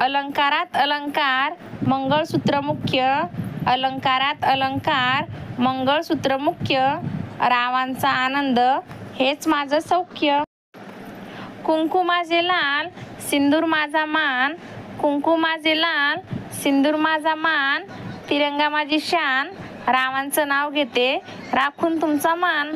अलंकारात अलंकार मंगळसूत्र मुख्य, अलंकारात अलंकार मंगळसूत्र मुख्य, रावांचा आनंद हेच माझं सौख्य. कुंकू माझे लाल सिंदूर माझा मान, कुंकू माझे लाल सिंदूर माझा मान, तिरंगा माझी शान, रावांचं नाव घेते राखून तुमचा मान.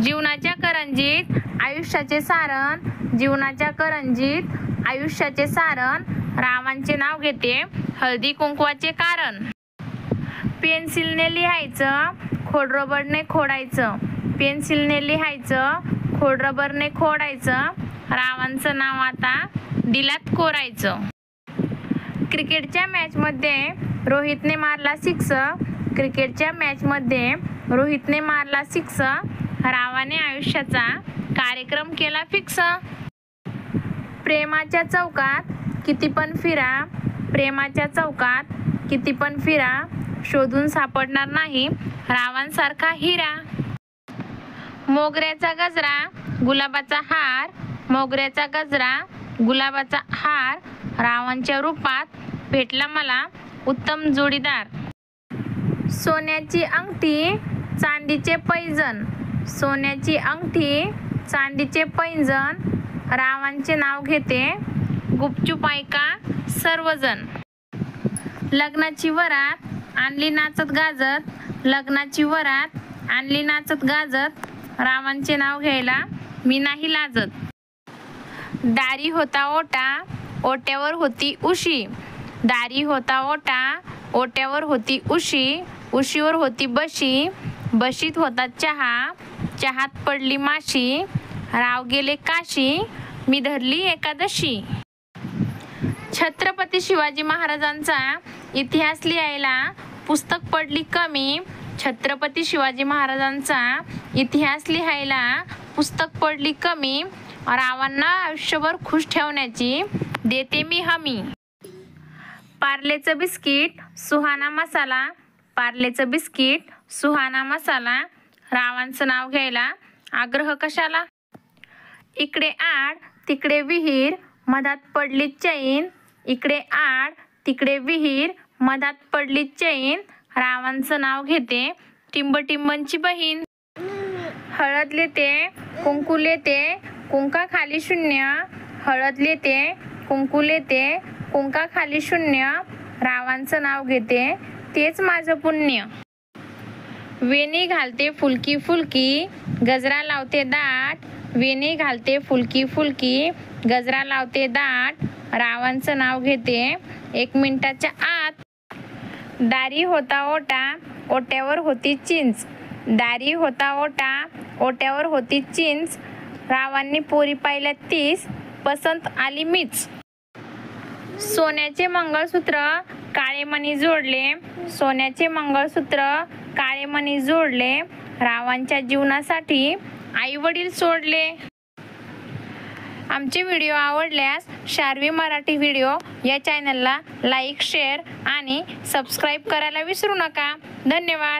जीवनाच्या करंजीत आयुष्याचे सारण, जीवनाच्या करंजीत आयुष्याचे सारण, रावांचे नाव घेते हळदी कुंकवाचे कारण. पेन्सिलने लिहायचं खोड रबरने खोडायचं, पेन्सिलने लिहायचं खोड रबरने खोडायचं, रावांचं नाव आता दिलात कोरायचं. क्रिकेटच्या मॅचमध्ये रोहितने मारला सिक्स, क्रिकेटच्या मॅचमध्ये रोहितने मारला सिक्स, रावाने आयुष्याचा कार्यक्रम केला फिक्स. प्रेमाच्या चौकात किती पण फिरा, प्रेमाच्या चौकात किती पण फिरा, शोधून सापडणार नाही रावांसारखा हिरा. मोगऱ्याचा गजरा गुलाबाचा हार, मोगऱ्याचा गजरा गुलाबाचा हार, रावांच्या रूपात भेटला मला उत्तम जोडीदार. सोन्याची अंगठी चांदीचे पैंजण, सोन्याची अंगठी चांदीचे पैंजण, रावांचे नाव घेते गुपचूप ऐका सर्वजण. लग्नाची वरात आणली नाचत गाजत, लग्नाची वरात आणली नाचत गाजत, रावांचे नाव घ्यायला मी नाही लाजत. दारी होता ओटा ओट्यावर होती उशी, दारी होता ओटा ओट्यावर होती उशी, उशीवर होती बशी, बशीत होता चहा, चहात पडली माशी, राव गेले काशी, मी धरली एकादशी. छत्रपती शिवाजी महाराजांचा इतिहास लिहायला पुस्तक पडली कमी, छत्रपती शिवाजी महाराजांचा इतिहास लिहायला पुस्तक पडली कमी, रावांना आयुष्यभर खुश ठेवण्याची देते मी हमी. पार्लेचं बिस्किट सुहाना मसाला, पार्लेचं बिस्किट सुहाना मसाला, रावांचं नाव घ्यायला आग्रह कशाला. इकडे आड तिकडे विहीर मधात पडली चैन, इकडे आड तिकडे विहीर मधात पडली चैन, रावांचं नाव घेते टिंबटिंबनची बहीण. हळद लेते कुंकू लेते कुंका खाली शून्य, हळद लेते कुंकू लेते कुंका खाली शून्य, रावांचं नाव घेते तेच माझं पुण्य. वेणी घालते फुलकी फुलकी गजरा लावते दाट, वेणी घालते फुलकी फुलकी गजरा लावते दाट, रावांचं नाव घेते 1 मिनिटाच्या आत. दारी होता ओटा ओट्यावर होती चिंच, दारी होता ओटा ओट्यावर होती चिंच, रावांनी पोरी पाहिल्या 30 पसंत आली मीच. सोन्याचे मंगळसूत्र काळे मणी जोडले, सोन्याचे मंगळसूत्र काळे मणी जोडले, रावांच्या जीवनासाठी आई वडील सोडले. आमचे व्हिडिओ आवडल्यास शार्वी मराठी व्हिडिओ या चॅनलला लाईक शेअर आणि सबस्क्राईब करायला विसरू नका. धन्यवाद.